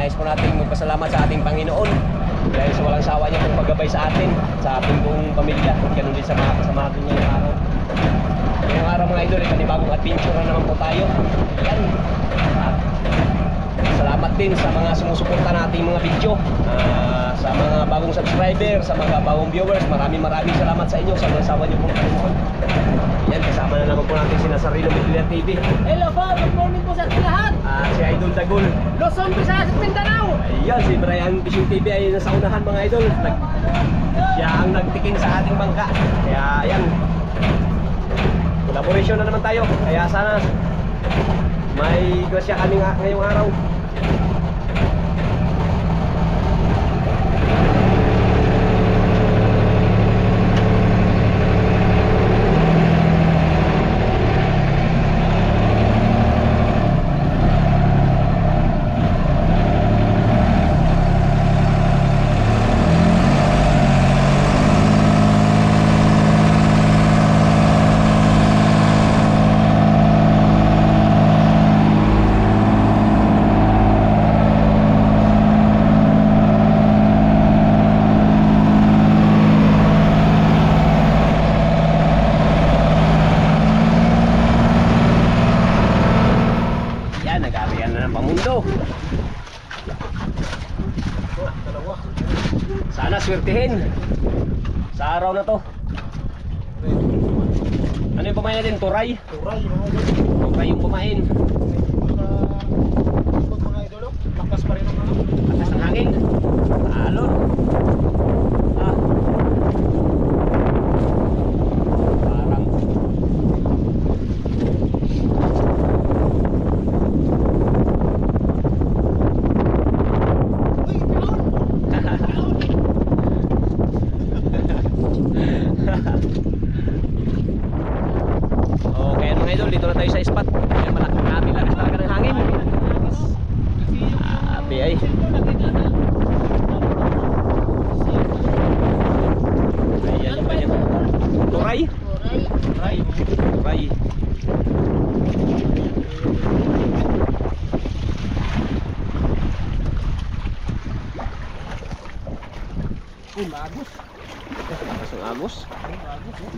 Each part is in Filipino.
nais po natin magpasalamat sa ating Panginoon dahil sa walang sawa niya pong paggabay sa atin, sa ating buong pamilya, at ganun din sa mga kasama natin ngayong araw. Ngayong araw mga idol, panibagong adventure na naman po tayo. Yan. At salamat din sa mga sumusuporta nating mga video, sa mga bagong subscriber, sa mga bagong viewers. Maraming salamat sa inyo sa walang sawa niyo pong panonood. Yan, kasama na naman po natin si Nazareno Medellin TV. Hello po, good morning po sa ating lahat. Si Idol Dagol. Luzon, Visayas, Mindanao. Ayan, si Brian Fishing TV ay nasa unahan mga idol. Siya ang nagtikin sa ating bangka. Kaya ayan, collaboration na naman tayo. Kaya sana may grasya kami ngayong araw. Nag-arian na ng pamundo. Sana swertihin sa araw na to. Ano yung pamain natin? Turay? Turay, mga idol. Turay yung pamain. Mga idol, lakas pa rin ang mga. Lakas ng hangin. Alon. Parang okay mga idol, dito na tayo sa spot. Ayan, malaking lakas talaga ng hangin. Abi ay. Ayan yung kanyang turay. Turay. Turay. Uy, magos. Lakas ng agos. Magos, oh.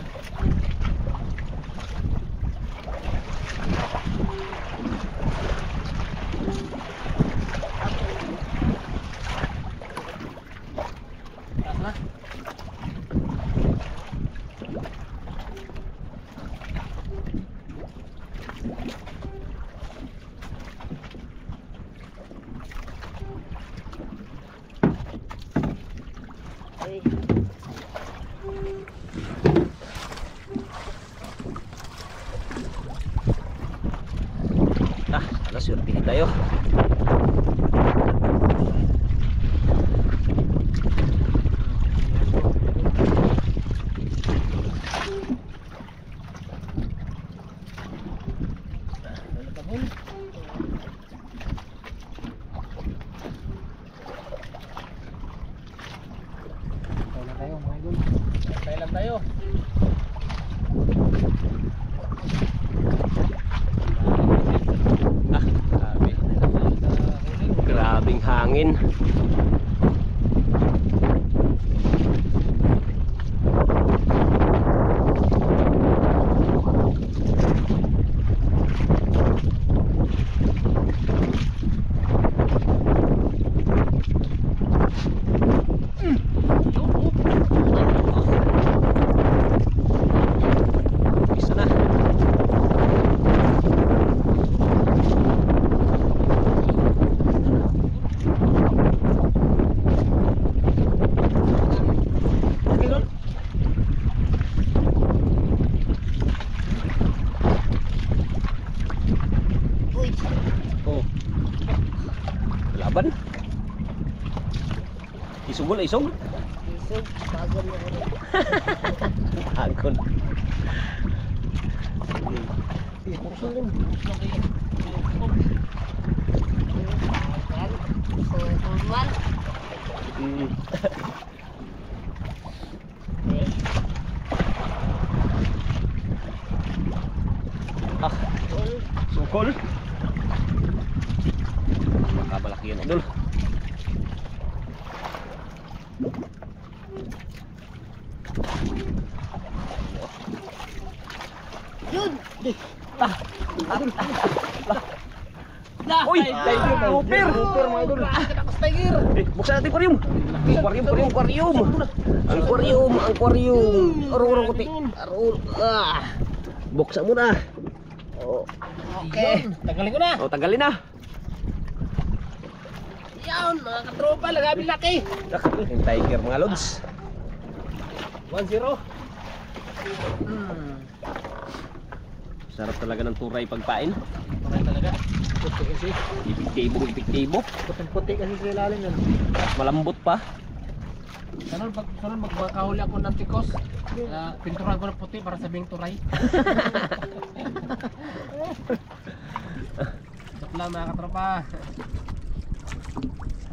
Na. Sana swertihin tayo. Kailan tayo? Grabe. Grabing hangin. Isa na. Oh. Laban. Isugol, isog. Isog, bagon na rin. Agon. Kursulin. Sukol. Makabalaki yan, idol. Yun! Uy! Tiger grouper! Super mga idol. Kinakas tiger. Buksan natin aquarium! Aquarium! Aro kuti. Buksan mo na. Oh. Okay. Tagalin ko na. Oh, tanggalin na. Yan, mga katropa. Lagabi laki. Yung tiger mga lods. 1-0. Sarap talaga ng turay pagpain. Paray talaga. Puti kasi. Epektibo. Puting-puti kasi sa ilalim yan. At malambot pa. Sunod magkahuli ako ng tikos. Pinturan ko ng puti para sabing turay. Joke lang mga katropa.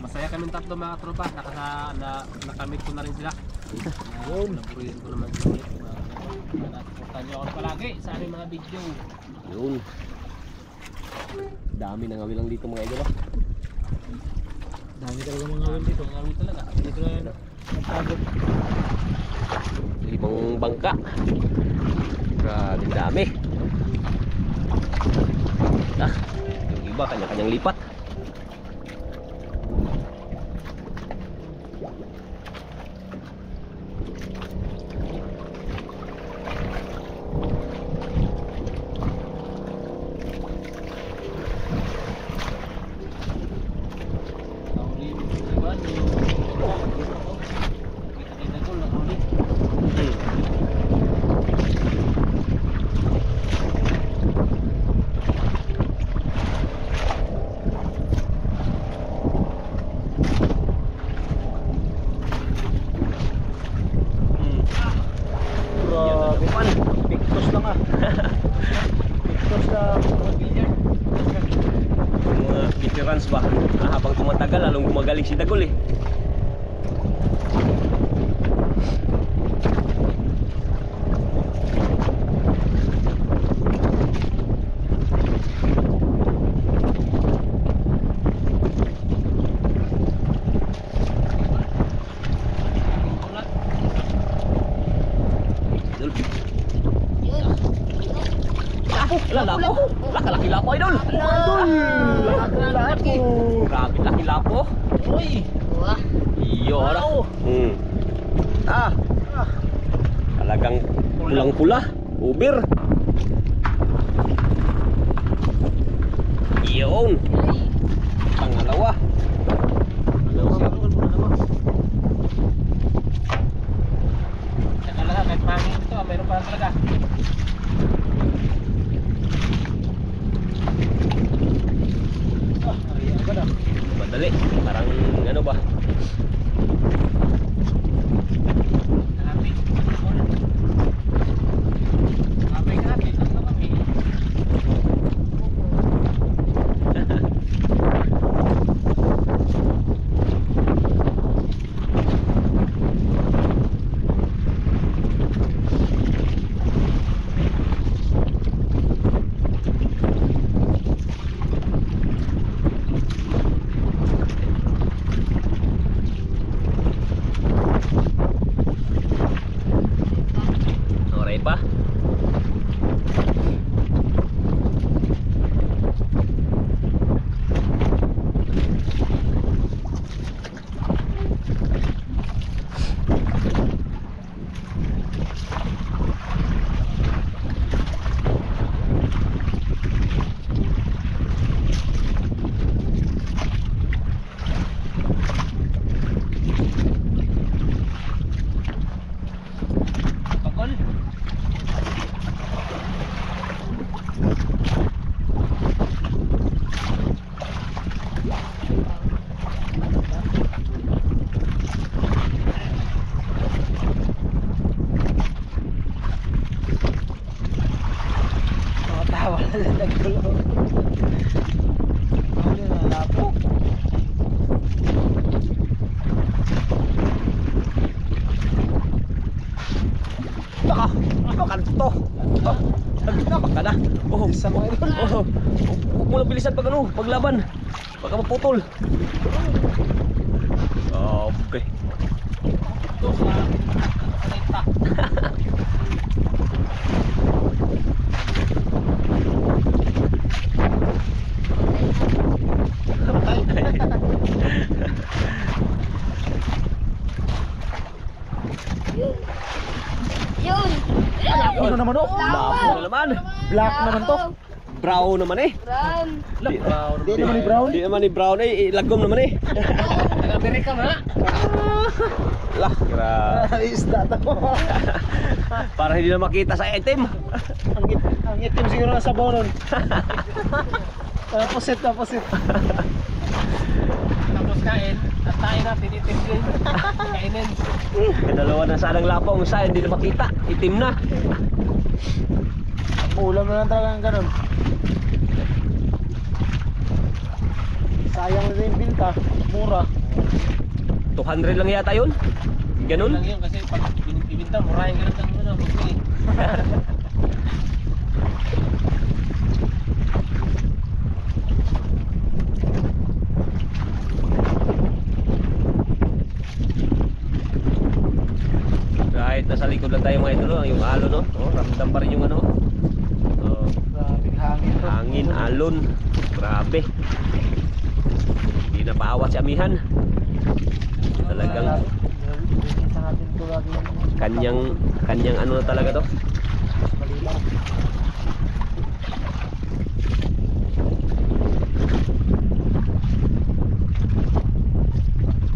Masaya kaming tatlo mga katropa. Nakamit ko na rin sila. Naburihin ko naman sila. Natasuportan niyo ako palagi sa aming mga video. Yun. Dami nang awilang dito mga idol. Dami talaga mga ngawin dito. Ngawin talaga. Dito na yan. Nagpagod. 5 bangka. Grabe dami. Yung iba kanya-kanyang lipat. Ba? Habang tumatagal, lalong gumagaling si Dagol eh. Lapo. Laki lapo idol. Grabe laki lapo. Uy. Wah. Iyo ara. Talagang pulang-pula. Uber. Iyon. Pangalawa. Saka lang kahit pangit ito, mayroon pa talaga. Madali, parang ano ba? Pa? Kanto. Nagkinapak ka na. Oh, sa mga idol. Oh, huwag mo lang bilisan pag ano, paglaban. Baka maputol. Okay. Ito sa Ano naman oh? Lapo na naman. Black naman to. Brown naman eh. Brown. Di naman ni brown. Di naman ni brown eh. Lagom naman eh. Taga-Amerika na. Lah, grabe. Isda to. Para hindi na makita sa item. Ang itim siguro na sabaw nun. Pusit na pusit. Tapos kain. At tayo natin itim din. Kainin. Dalawa na sanang lapong sa hindi na makita. Itim na. Ulam na lang talaga ang ganun. Sayang na yung binta. Mura. 200 lang yata yun. Ganun. Lang yun kasi pag binibinta, murahin ka lang ng bukli. Kahit nasa likod lang tayo mga idol, no? Yung alon, no? Oh, ramdam pa rin yung ano. Oh, Grabing hangin to. hangin, alon. Grabe. Hindi na paawat si amihan. Talagang Isa natin to lagi yung kanyang ano na talaga to. malinaw.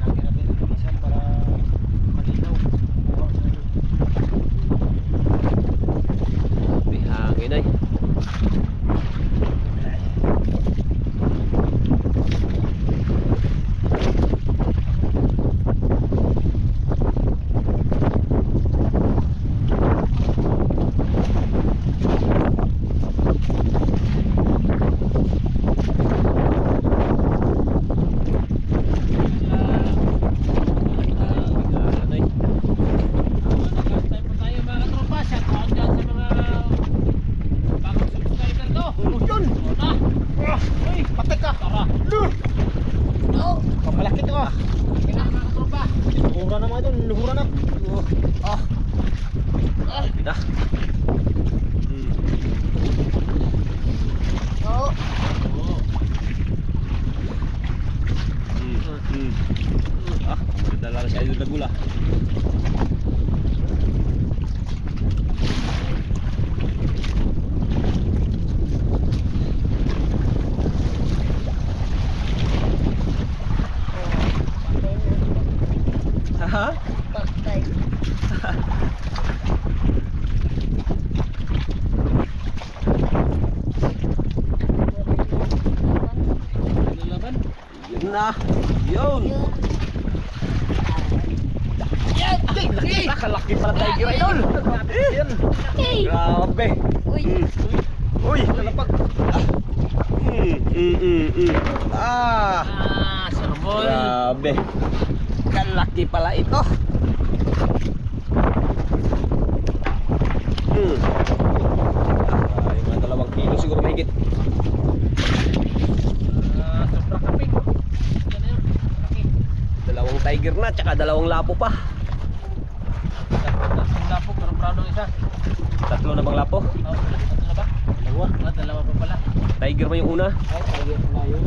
Lagi natin linisan para malinaw. Grabe, hangin ay. Kapalaki to ah. Luhura na mga idol, luhura na. Na. Ah, madala si Idol Dagula. Ha? Pagtay. Yun na. Yun. Nakalaki pala tiger idol. Yan. Hey! Grabe. Uy! Uy, nalapag. Ah. Sermon. Grabe. Kalaki pala ito. Yung mga 2 kilo siguro mahigit. Sobra kaping. Yan na yun. Laki. 2 tiger na, tsaka 2 lapo pa. Tatlong lapo, pero proud ng isa. 3 na bang lapo? Oh, tatlo na ba? Dalawa. Dalawa pa pala. Tiger mo yung una. Ay, talaga na yun.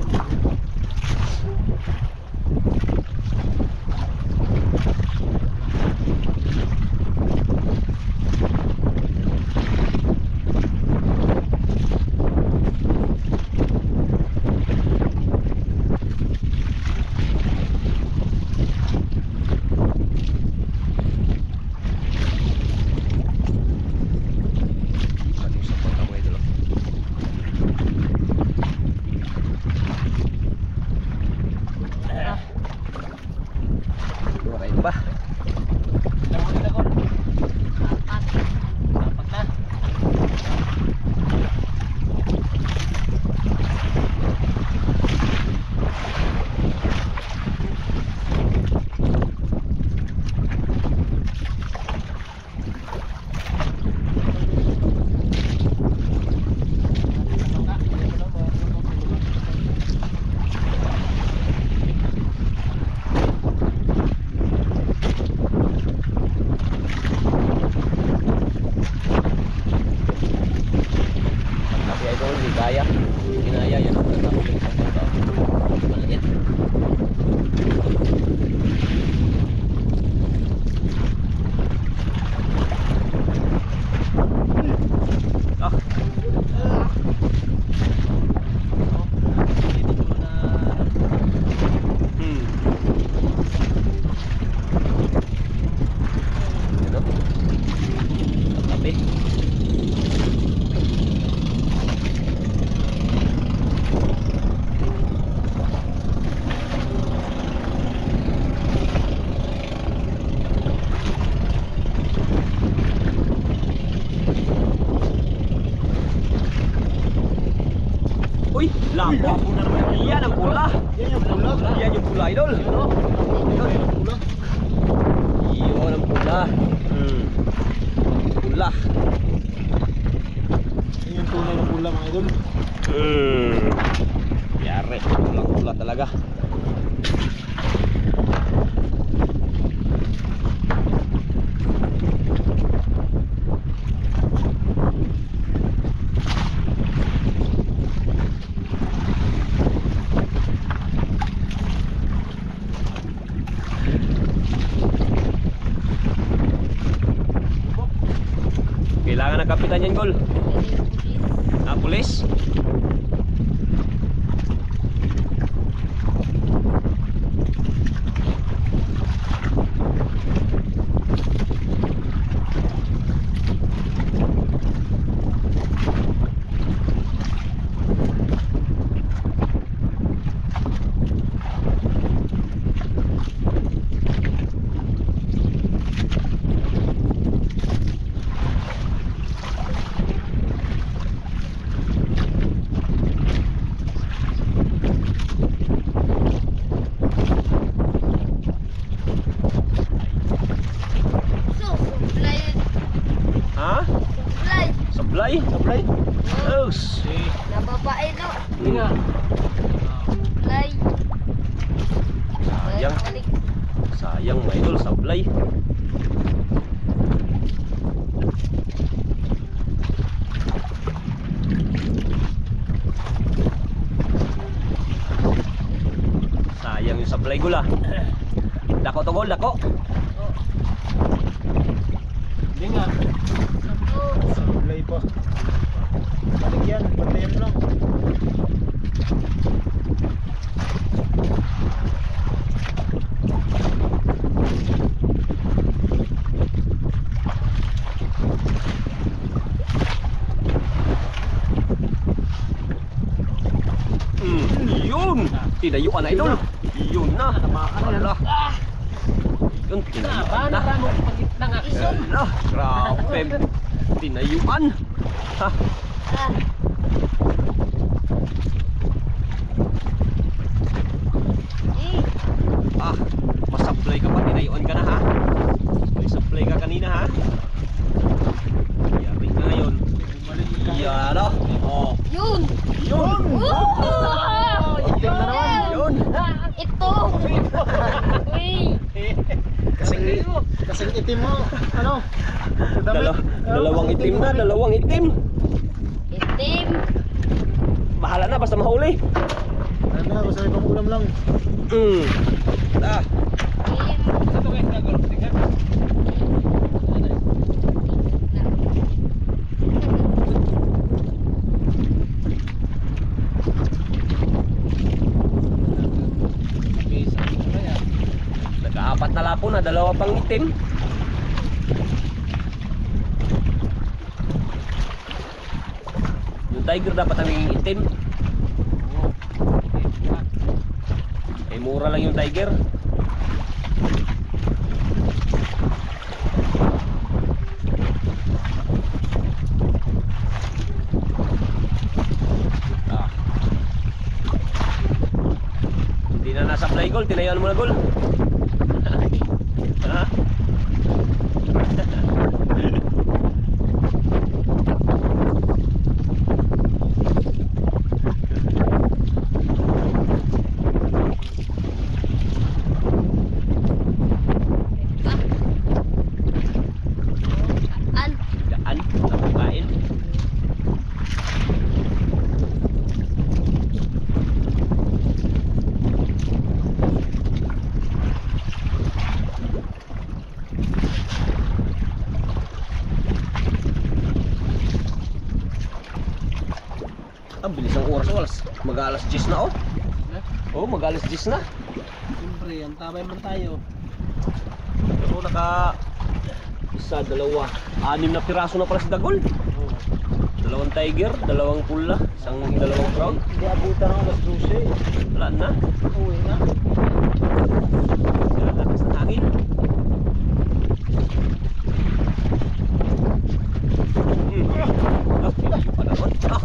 Lapo. Yan ang pula. Yan yung pula. Yan yung pula, idol. Yan yung pula. Yun ang pula. Pula. Yan yung tunay na pula mga idol. Yari, pula talaga. Kailangan ng kapitan yan, Gol. Ah, pulis? Ha? Sablay? Sablay? Oops. Nababae no. Hindi nga. Lay. Sayang. Sayang, mga idol, sablay. Sayang yung sablay, Gol, ah. Dako to, Gol, dako. Hindi nga. Sablay pa. Balik yan. Bantayan mo lang. Yun! Tinayuan, idol. Yun na. Ala. Yun, tinayuan na. Para mo pagitna nga. Ala, grabe. Tinayuan. Ha? Ah, masablay ka pa, tinayuan ka na, ha? May sablay ka kanina, ha? Yari na ngayon. Yara. Oh. Yun. Yun. Itim na naman. Yun. Ito. Uy. Kasing itim mo. Ano? Sa damit. Dalawang itim na, dalawang itim. Itim. Bahala na, basta mahuli. Ano na, basta may pangulam lang. Ah. Itim. Sa to guys, nagulog tingnan. Nag-aapat na lapo na, dalawa pang itim. Yung tiger dapat ang naging itim. Eh, mura lang yung tiger. Ah. Hindi na nasa play goal, tinayuan mo na goal. Ha? An. Daan, nabukain. Ang bilis ng oras. Mag-alas 10 na, oh. Oh, mag-alas 10 na. Siyempre, ang tamay man tayo. Pero naka isa, dalawa, 6 na piraso na pala si Dagol. Dalawang tiger, dalawang pula, dalawang brown. Hindi abutan ng alas 12. Wala na. Uwi na. Lakas ng hangin. Ah, hindi pa naman. Ah.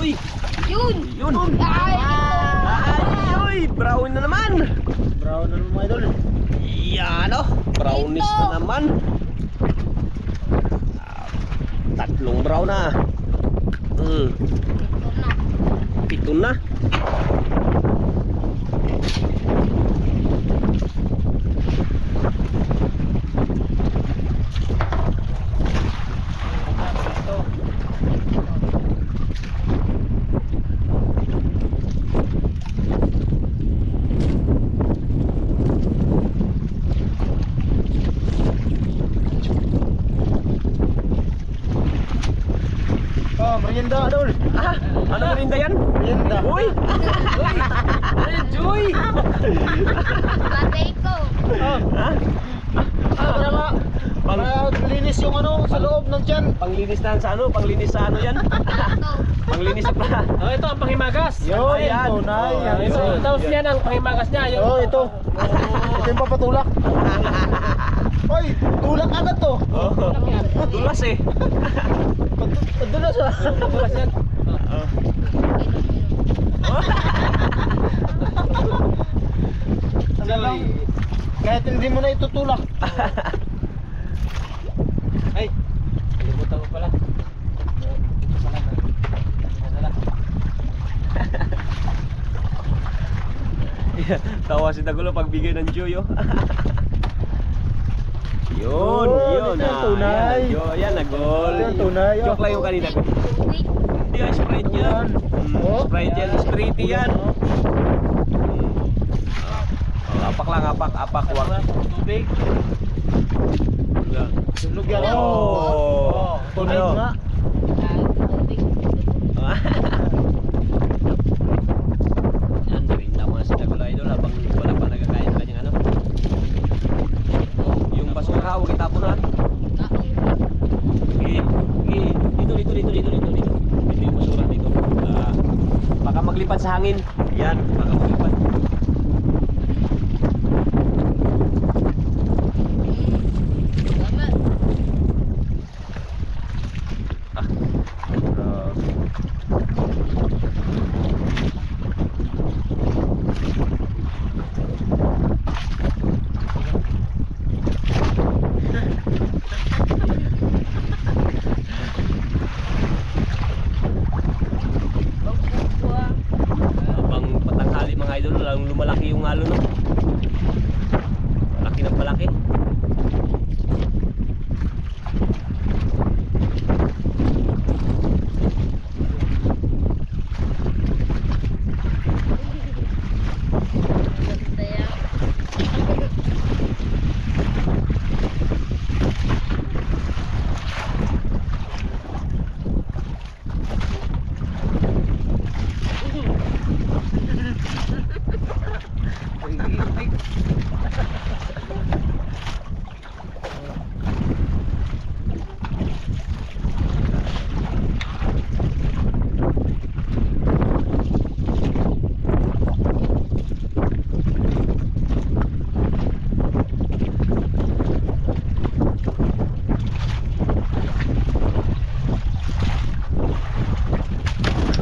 Uy! Yun! Yun! Ay! Ay! Brown na naman! Brown na naman mga idol. Yan o! Brownish na naman! Tatlong brown na. Ito na. Pito na. Oh, merienda idol. Ah! Ano merinda yan? Merienda. Uy! Uy! Ay, Joy! Patay ko. Ha? Para linis yung ano sa loob ng tiyan. Panglinis na sa ano? Panglinis sa ano yan? Ito. Panglinis sa pala. Oh, ito ang panghimagas. Yun, Ayan. tunay. Oh, Yan, Ito, ito. tapos yan ang panghimagas niya. Yung, Oh, ito. Ito yung papatulak. Hoy, tulak agad to. Oh, dulas eh. Padulas ah. Bukas yan. Oh. Talagang, kahit hindi mo na itutulak. Ay, kalimutan ko pala. Ito pala na. Nadala. Tawa si Dagulo pagbigay ng Joy oh. Yun, Oh, yun. ito yung tunay. Yan, nag-goal. Ito yung tunay, oh. Joke lang yung kanina. Wait. Hindi yan, Sprite yan. Oh. Sprite yan, Sprite yan. Apak lang, apak. Wag na, tubig. Sunog yan. Oh. Tunay Ano? nga. Yan, rinda mga si Dagulo idol habang wala pa nagkakain ng kanyang ano. Yung basura, huwag itapon ha. Dito. Dito yung basura dito. Baka maglipad sa hangin. Yan, baka maglipad. Tama. Habang patanghali mga idol, lalong lumalaki yung halo no. Malaki ng malaki. Ganda yan.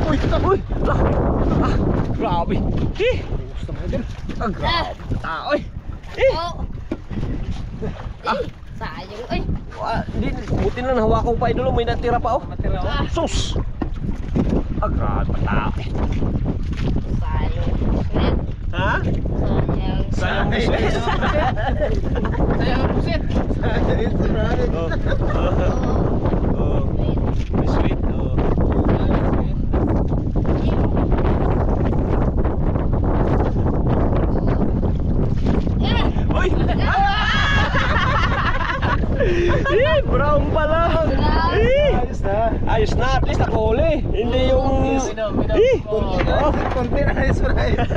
Uy! Grabe! Gusto mo idol. Grabe! Tao eh! Oh. Sayang. Ay. Buti na nahawa ko pa idol, may natira pa oh. Matira ko. Sus! Grabe tao eh. Sayang. Sweet. Ha? Sayang. Sayang mo sweet. Sayang ang pusit. Oh. Oh. May sweet. Oh. Uy! Brown pala! Ayos na. Ayos na, at least nakahuli. Hindi yung... Konti na ayos na ayos.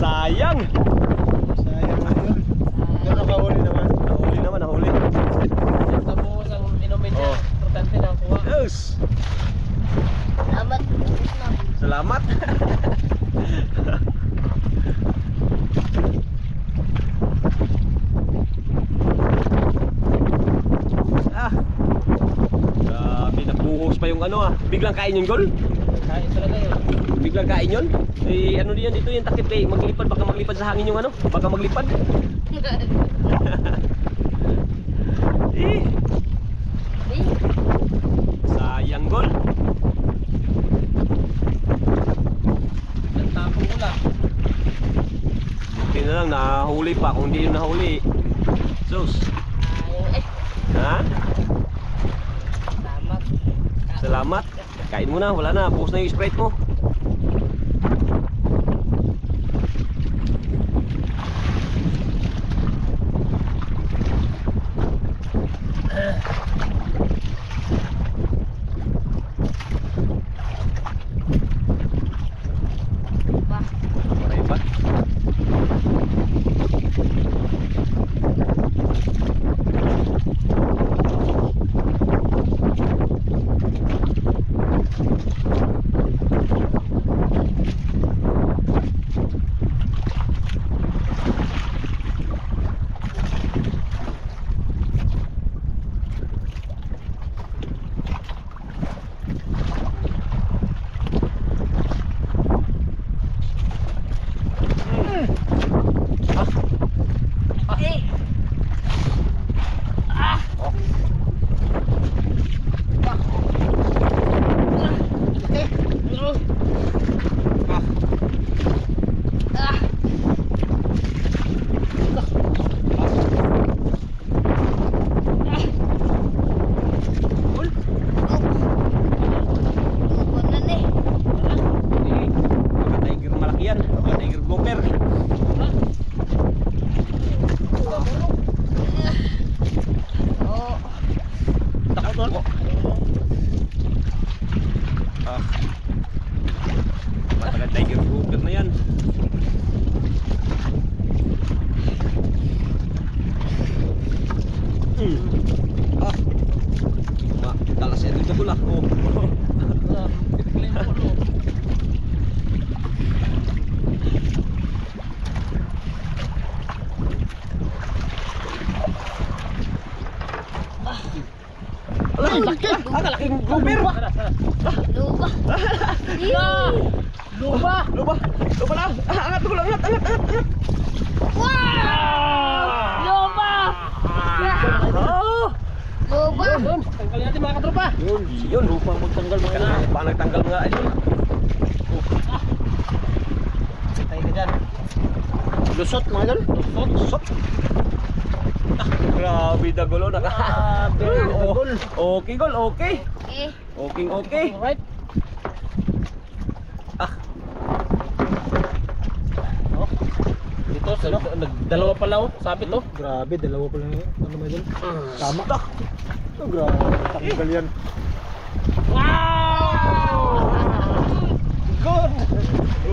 Sayang! Sayang na yun. Pero nakahuli naman. Nahuli. Tapos ang inumin niya, Oh. importante na ang kuha. Yes! Salamat. Salamat! Ah! Grabe, nagbuhos pa yung ano ah. Biglang kain yung gol. Kain talaga yun. Biglang kain yun. Eh ano diyan dito yung takip eh. Maglipad, baka maglipad sa hangin yung ano. Baka maglipad. Eh, sayang gol. Nagtapong ko lang. Buti na lang nahuli pa. Kung hindi yung nahuli, sus. Ha? Salamat. Salamat. Kain mo na, wala na. Buhos na yung Sprite mo. Maray pa. Tiger malaki yan. Tiger gopher. Takot mo. Ah. Matagal tiger gopher na yan. Ah. Talas yan dito pula. Oh. Laking gopher. Lupa. Lupa. Lupa lang. Angat ko lang, angat. Wow! Lupa. Oh. Lupa. Tanggalin natin mga katropa. Yun, lupa magtanggal mga na. Paano nagtanggal mga idol? Tayo ka dyan. Lusot mga idol. Lusot. Grabe dagulo. Grabe, dagol. Okay gol, okay. Okay. Okay. Alright. Ah, Dito, nagdalawa pala oh. Sabi to. Grabe, dalawa pa lang yun. Ano mga idol? Tama. Oh, grabe, tanggal yan.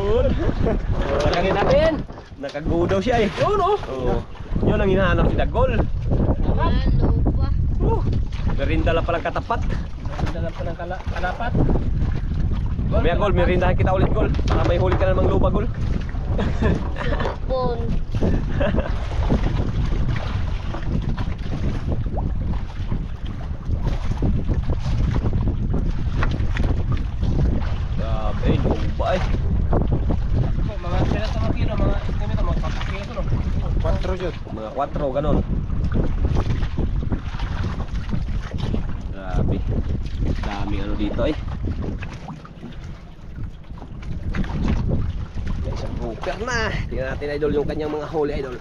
good. Palagay natin. Nakago daw siya eh. Yun oh. Oo. Yun ang hinahanap si Dagol. Lupa. Merindala palang katapat. Nagdala pa ng kalapat. Mamaya Gol, merindahan kita ulit Gol. Baka may huli ka na namang lupa Gol. Supon. Grabe, lupa eh. Mga sila sa mga kilo, mga estimate, mga 4 kilo no. 4 yun. Mga 4, ganon. Grabe. Daming ano dito eh. May isang grouper na. Tingnan natin idol yung kanyang mga huli idol.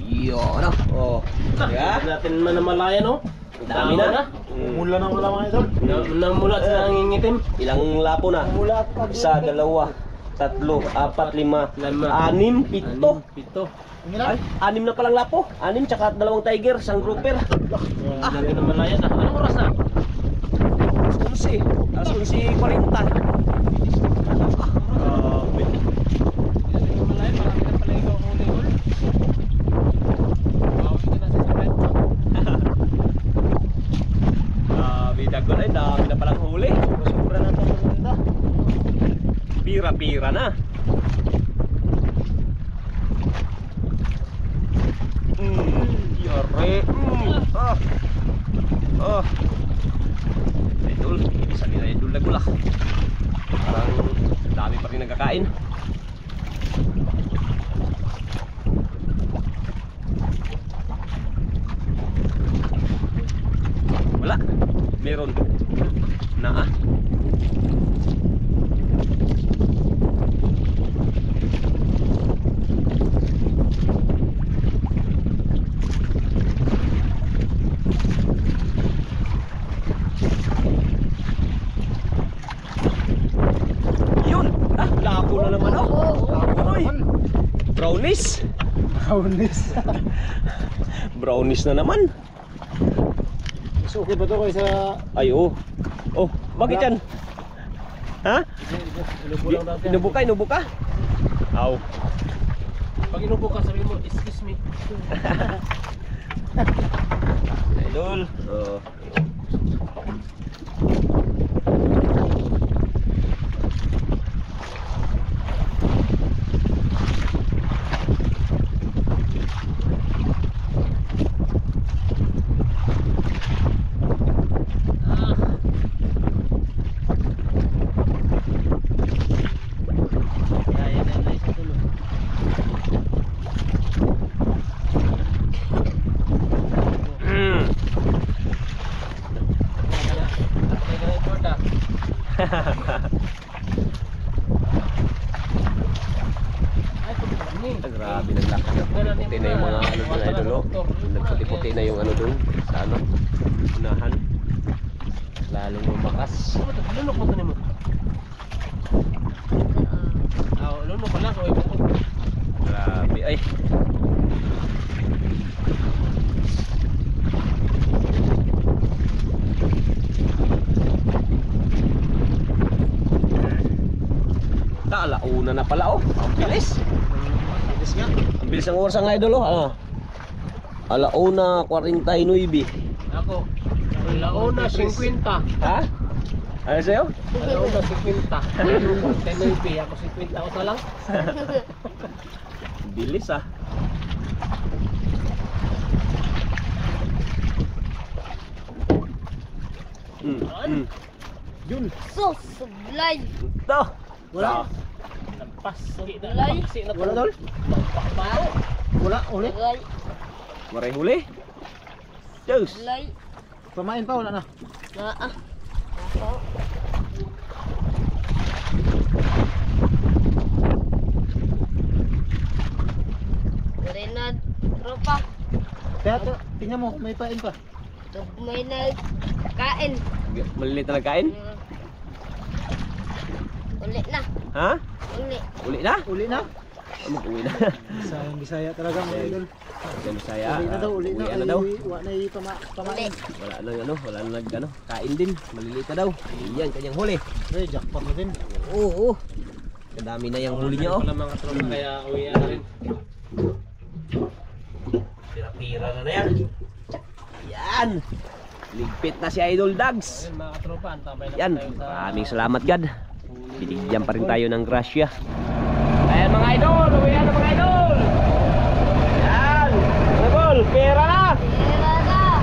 Yun no. Oh. Yeah. Yeah. Natin manamalayan no. Dami na. Mula na wala mga idol. Namulat sa nangingitim. Ilang lapo na? Mula. 1, 2, 3, 4, 5, 6, 7. Pito. Ay, 6 na palang lapo. 6 tsaka 2 tiger, isang grouper. Natin namalayan na. Anong oras na? Alas 11. Alas 11:40. Namalayan, marami na pala ikaw huli hul. Bawin ka na sa sakit. Dagol ay dami na palang huli. Sobra na ito. Pira-pira na. Yare. Oh. Idol, isa nila idol nagulak. Parang dami pa rin nagkakain. Wala. Meron. Na ah. Yun. Ah, lako na naman oh. Uy. Brownies. Brownies. Brownies na naman. Okay ba ito kayo sa... Ay, oh. Oh, bakit yan? Ha? Inubo lang natin. Inubo ka? Aw. Pag inubo ka, sabi mo, excuse me. Idol. Oh. Grabe naglakad na puti na yung mga ano doon idol oh. Nagputi-puti na yung ano doon sa ano unahan. Lalong lumakas. Lunok mo ito mo. Lunok pa lang. Grabe ay. Alauna na pala oh. Ang bilis. Bilis nga. Ang bilis ang oras ang idol oh. Ano? Alauna 49. Ako, launa 50. Ha? Ano sa'yo? Launa 50. Tenerife, ako 50 ako na lang. Bilis ah. Yun. So, sublay. Ito. Wala. Lampas. Lay. Wala tol. Wala. Uli. Lay. Maray huli. Diyos. Lay. Pamain pa. Wala na. Na Ako. Rin na tropa. Kaya to, tingnan mo. May pain pa. May nagkain. Maliliit na nagkain? Uli na. Ha? Uli. Uli na? Uli na. Mag-uwi na. Bisaya talaga mga idol. Yan saya. Uli na daw. Uli na. Uwian na daw. Wala na pamain. Wala nang ano, wala nang nag ano, kain din. Maliliit na daw. Iyan kanyang huli. Ay, jackpot na din. Oo. Kadami na yung huli niya oh. Wala mga tropa kaya uwian na rin. Pira-pira na yan. Yan. Ligpit na si Idol Dags. Ayun mga katropa, antabay na Yan. tayo sa... Maraming salamat God. Binigyan pa rin tayo ng grasya. Ayan mga idol. Uwian na mga idol. Yan. Mga idol. Pera na. Tira na.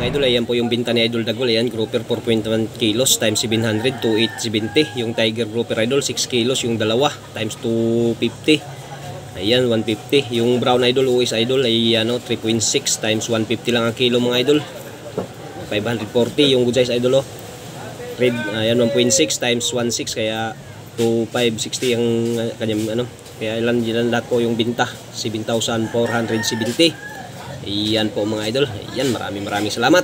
Idol, ayan po yung binta ni Idol Dagol. Ayan, grouper 4.1 kilos times 700, 2,870. Yung Tiger grouper Idol, 6 kilos yung dalawa times 250. Ayan, 150. Yung Brown Idol, US Idol ay ano, 3.6 times 150 lang ang kilo mga Idol. 540 yung Good Size Idol oh. Red, ayan, 1.6 times 1.6 kaya 2,560 ang kanyang ano. Kaya ilan lahat po yung binta, 7,470. Iyan po mga idol. Iyan, maraming salamat.